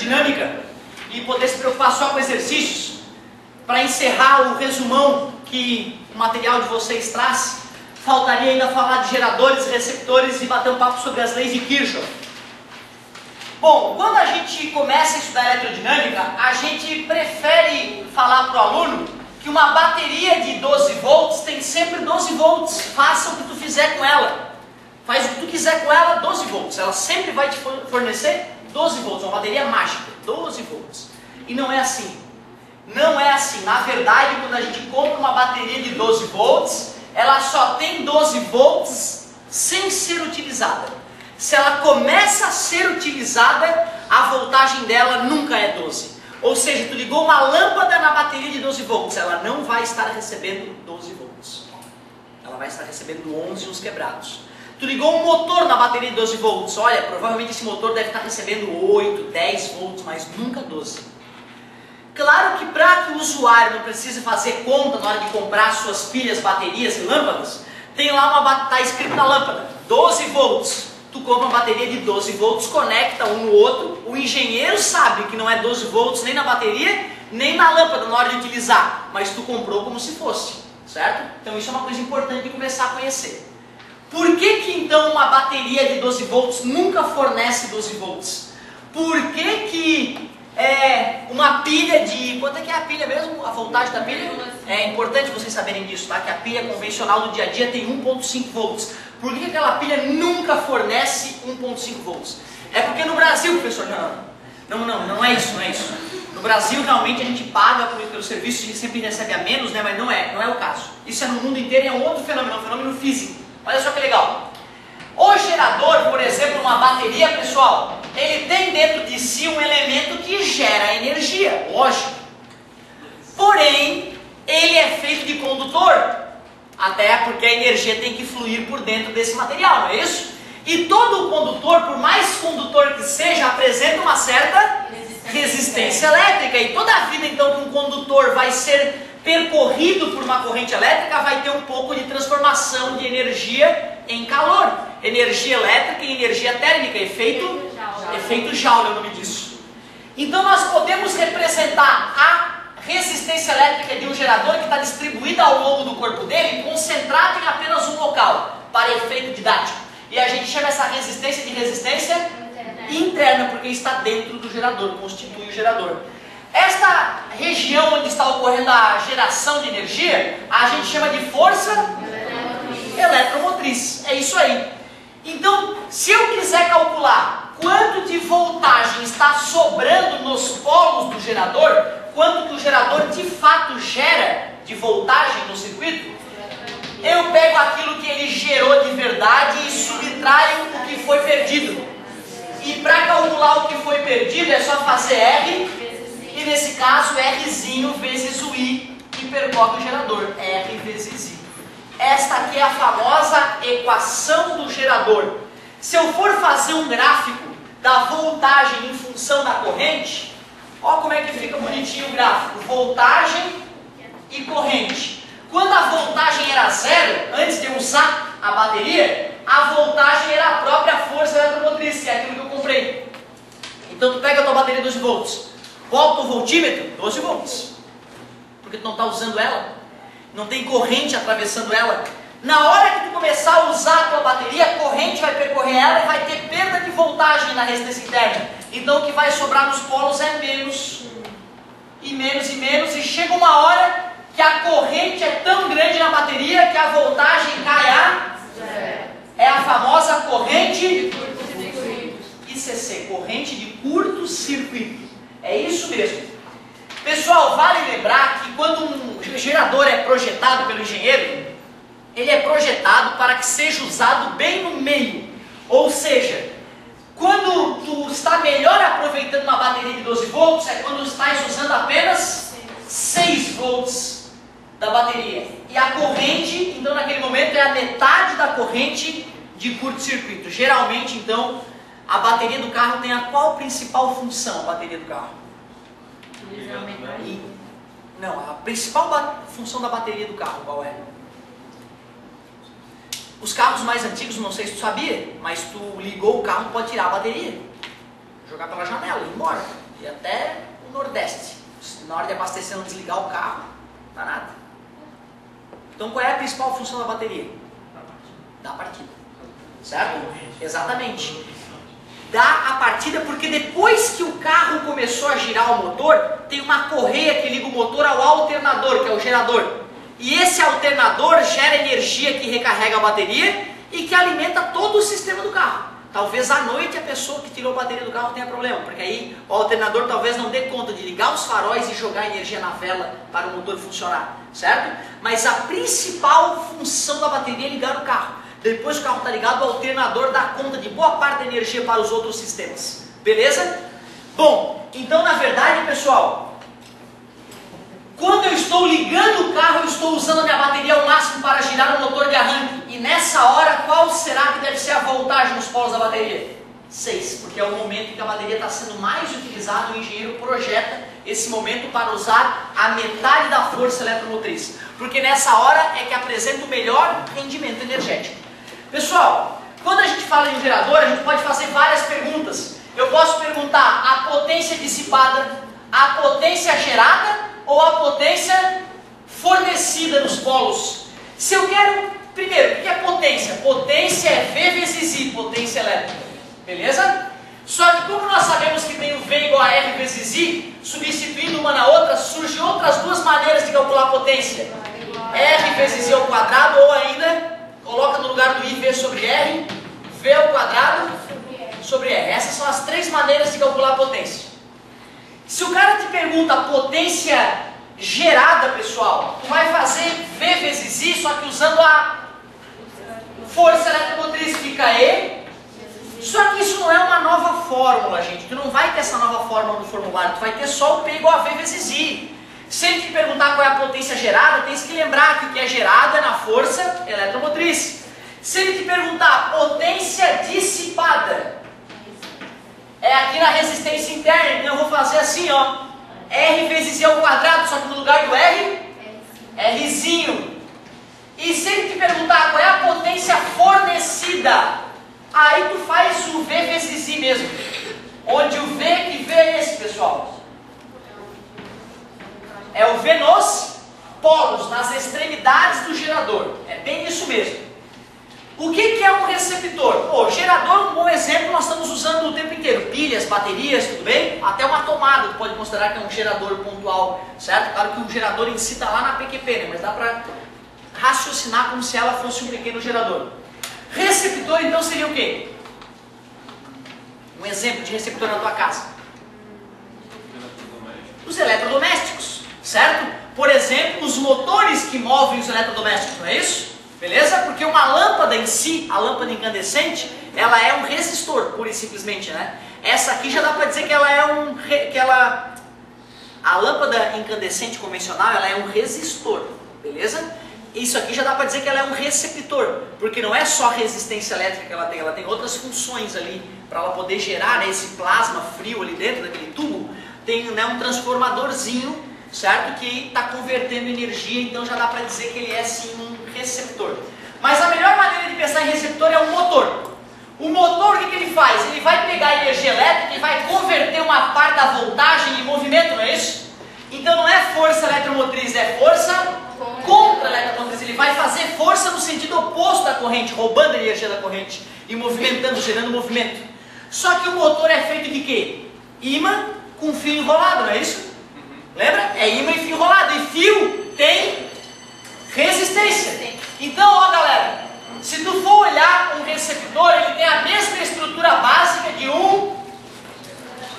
eletrodinâmica e poder se preocupar só com exercícios, para encerrar o resumão que o material de vocês traz, faltaria ainda falar de geradores, receptores e bater um papo sobre as leis de Kirchhoff. Bom, quando a gente começa a estudar eletrodinâmica, a gente prefere falar para o aluno que uma bateria de 12 volts tem sempre 12 volts, faça o que tu fizer com ela. Faz o que tu quiser com ela, 12 volts. Ela sempre vai te fornecer 12 volts, uma bateria mágica, 12 volts. E não é assim. Não é assim. Na verdade, quando a gente compra uma bateria de 12 volts, ela só tem 12 volts sem ser utilizada. Se ela começa a ser utilizada, a voltagem dela nunca é 12. Ou seja, tu ligou uma lâmpada na bateria de 12 volts, ela não vai estar recebendo 12 volts. Ela vai estar recebendo 11 uns quebrados. Tu ligou um motor na bateria de 12 volts, olha, provavelmente esse motor deve estar recebendo 8, 10 volts, mas nunca 12. Claro que para que o usuário não precise fazer conta na hora de comprar suas pilhas, baterias e lâmpadas, tem lá está escrito na lâmpada, 12 volts. Tu compra uma bateria de 12 volts, conecta um no outro, o engenheiro sabe que não é 12 volts nem na bateria, nem na lâmpada na hora de utilizar, mas tu comprou como se fosse, certo? Então isso é uma coisa importante de começar a conhecer. Por que então uma bateria de 12 volts nunca fornece 12 volts? Por que uma pilha de... Quanto é que é a pilha mesmo? A voltagem da pilha? É importante vocês saberem disso, tá? Que a pilha convencional do dia a dia tem 1.5 volts. Por que aquela pilha nunca fornece 1.5 volts? É porque no Brasil, professor, não é isso, não é isso. No Brasil, realmente, a gente paga pelo serviço, a gente sempre recebe a menos, né? Mas não é o caso. Isso é no mundo inteiro e é um outro fenômeno, um fenômeno físico. Olha só que legal. O gerador, por exemplo, uma bateria, pessoal, ele tem dentro de si um elemento que gera energia, lógico. Porém, ele é feito de condutor, até porque a energia tem que fluir por dentro desse material, não é isso? E todo condutor, por mais condutor que seja, apresenta uma certa resistência elétrica. E toda a vida, então, que um condutor vai ser percorrido por uma corrente elétrica, vai ter um pouco de transformação de energia em calor. Energia elétrica e energia térmica, efeito Joule é o nome disso. Então nós podemos representar a resistência elétrica de um gerador que está distribuída ao longo do corpo dele, concentrada em apenas um local, para efeito didático. E a gente chama essa resistência de resistência interna, porque está dentro do gerador, constitui o gerador. Esta região onde está ocorrendo a geração de energia, a gente chama de força eletromotriz. É isso aí. Então, se eu quiser calcular quanto de voltagem está sobrando nos polos do gerador, quanto que o gerador de fato gera de voltagem no circuito, eu pego aquilo que ele gerou de verdade e subtraio o que foi perdido. E para calcular o que foi perdido é só fazer R, e nesse caso Rzinho vezes o I, que percorre o gerador, R vezes I. Esta aqui é a famosa equação do gerador. Se eu for fazer um gráfico da voltagem em função da corrente, olha como é que fica bonitinho o gráfico. Voltagem e corrente. Quando a voltagem era zero, antes de eu usar a bateria, a voltagem era a própria força eletromotriz, que é aquilo que eu comprei. Então tu pega a tua bateria 12 volts, volta o voltímetro, 12 volts. Porque tu não está usando ela. Não tem corrente atravessando ela. Na hora que tu começar a usar a tua bateria, a corrente vai percorrer ela e vai ter perda de voltagem na resistência interna. Então o que vai sobrar nos polos é menos, e menos, e menos, e chega uma hora que a corrente é tão grande na bateria que a voltagem cai a... É a famosa corrente ICC, corrente de curto-circuito. É isso mesmo. Pessoal, vale lembrar que quando um gerador é projetado pelo engenheiro, ele é projetado para que seja usado bem no meio. Ou seja, quando tu está melhor aproveitando uma bateria de 12 volts, é quando estás usando apenas 6 volts da bateria. E a corrente, então naquele momento, é a metade da corrente de curto-circuito. Geralmente, então, a bateria do carro tem a qual principal função, a bateria do carro? Não, a principal função da bateria do carro, qual é? Os carros mais antigos, não sei se tu sabia, mas tu ligou o carro, pode tirar a bateria, jogar pela janela, ir embora. e até o Nordeste. Se na hora de abastecer não desligar o carro, não dá nada. Então qual é a principal função da bateria? Dar a partida. Certo? Exatamente. Dá a partida porque depois que o carro começou a girar o motor, tem uma correia que liga o motor ao alternador, que é o gerador. E esse alternador gera energia que recarrega a bateria e que alimenta todo o sistema do carro. Talvez à noite a pessoa que tirou a bateria do carro tenha problema, porque aí o alternador talvez não dê conta de ligar os faróis e jogar energia na vela para o motor funcionar, certo? Mas a principal função da bateria é ligar o carro. Depois que o carro está ligado, o alternador dá conta de boa parte da energia para os outros sistemas. Beleza? Bom, então na verdade, pessoal, quando eu estou ligando o carro, eu estou usando a minha bateria ao máximo para girar o motor de arranque. E nessa hora, qual será que deve ser a voltagem nos polos da bateria? 6, porque é o momento em que a bateria está sendo mais utilizada. O engenheiro projeta esse momento para usar a metade da força eletromotriz. Porque nessa hora é que apresenta o melhor rendimento energético. Pessoal, quando a gente fala em gerador, a gente pode fazer várias perguntas. Eu posso perguntar a potência dissipada, a potência gerada ou a potência fornecida nos polos. Se eu quero, primeiro, o que é potência? Potência é V vezes I, potência elétrica. Beleza? Só que como nós sabemos que tem o V igual a R vezes I, substituindo uma na outra, surgem outras duas maneiras de calcular a potência. R vezes I ao quadrado, ou ainda, coloca no lugar do I V sobre R, V ao quadrado sobre R. Essas são as três maneiras de calcular a potência. Se o cara te pergunta a potência gerada, pessoal, tu vai fazer V vezes I, só que usando a força eletromotriz, fica E. Só que isso não é uma nova fórmula, gente. Tu não vai ter essa nova fórmula no formulário, tu vai ter só o P igual a V vezes I. Se ele te perguntar qual é a potência gerada, tens que lembrar que o que é gerada é na força eletromotriz. Se ele te perguntar a potência dissipada, é aqui na resistência interna, então eu vou fazer assim, ó, R vezes I ao quadrado, só que no lugar do R, Rzinho. E se ele te perguntar qual é a potência fornecida, aí tu faz o V vezes I mesmo. Onde o V que V é esse, pessoal? É o V nos polos, nas extremidades do gerador. É bem isso mesmo. O que é um receptor? Pô, gerador, um bom exemplo, nós estamos usando o tempo inteiro. Pilhas, baterias, tudo bem? Até uma tomada, tu pode considerar que é um gerador pontual, certo? Claro que o gerador em si está lá na PQP, né? Mas dá para raciocinar como se ela fosse um pequeno gerador. Receptor, então, seria o quê? Um exemplo de receptor na tua casa. Os eletrodomésticos, certo? Por exemplo, os motores que movem os eletrodomésticos, não é isso? Beleza? Porque uma lâmpada em si, a lâmpada incandescente, ela é um resistor, pura e simplesmente, né? Essa aqui já dá para dizer que ela é a lâmpada incandescente convencional, ela é um resistor, beleza? Isso aqui já dá para dizer que ela é um receptor, porque não é só a resistência elétrica que ela tem outras funções ali, para ela poder gerar, né, esse plasma frio ali dentro daquele tubo, tem, né, um transformadorzinho, certo? Que está convertendo energia, então já dá para dizer que ele é sim um receptor. Mas a melhor maneira de pensar em receptor é o motor. O motor, o que ele faz? Ele vai pegar a energia elétrica e vai converter uma parte da voltagem em movimento, não é isso? Então não é força eletromotriz, é força contra eletromotriz. Ele vai fazer força no sentido oposto da corrente, roubando a energia da corrente e movimentando, gerando movimento. Só que o motor é feito de quê? Ímã com fio enrolado, não é isso? Lembra? É ímã e fio enrolado. E fio tem resistência. Então, ó galera, se tu for olhar um receptor, ele tem a mesma estrutura básica de um,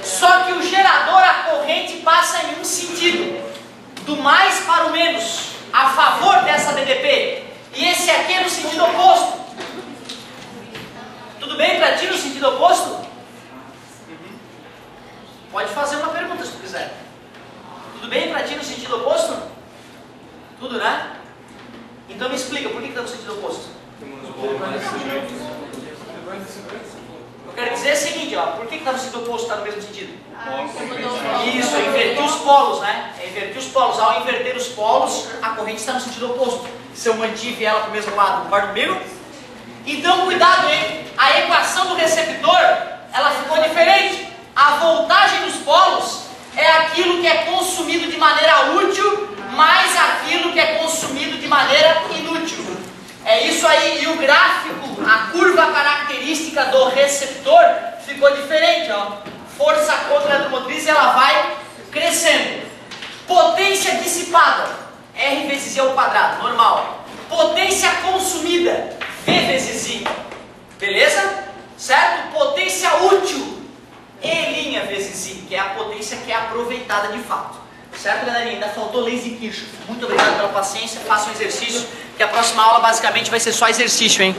só que o gerador, a corrente passa em um sentido, do mais para o menos, a favor dessa DDP. E esse aqui é no sentido oposto. Tudo bem para ti no sentido oposto? Pode fazer uma pergunta se tu quiser. Tudo bem para ti no sentido oposto? Tudo, né? Então me explica, por que está no sentido oposto? Eu quero dizer o seguinte, ó, por que está no sentido oposto, está no mesmo sentido? Isso, é inverter os polos, né? É inverter os polos. Ao inverter os polos, a corrente está no sentido oposto. Se eu mantive ela para o mesmo lado, concorda comigo? Então cuidado, hein? A equação do receptor, ela ficou diferente. A voltagem dos polos maneira inútil. É isso aí, e o gráfico, a curva característica do receptor ficou diferente, ó. Força contra a eletromotriz, ela vai crescendo. Potência dissipada, R vezes I ao quadrado, normal. Potência consumida, V vezes I, beleza? Certo? Potência útil, E' vezes I, que é a potência que é aproveitada de fato. Certo, galerinha? Ainda faltou leis de Kirchhoff. Muito obrigado pela paciência, façam um exercício, que a próxima aula basicamente vai ser só exercício, hein?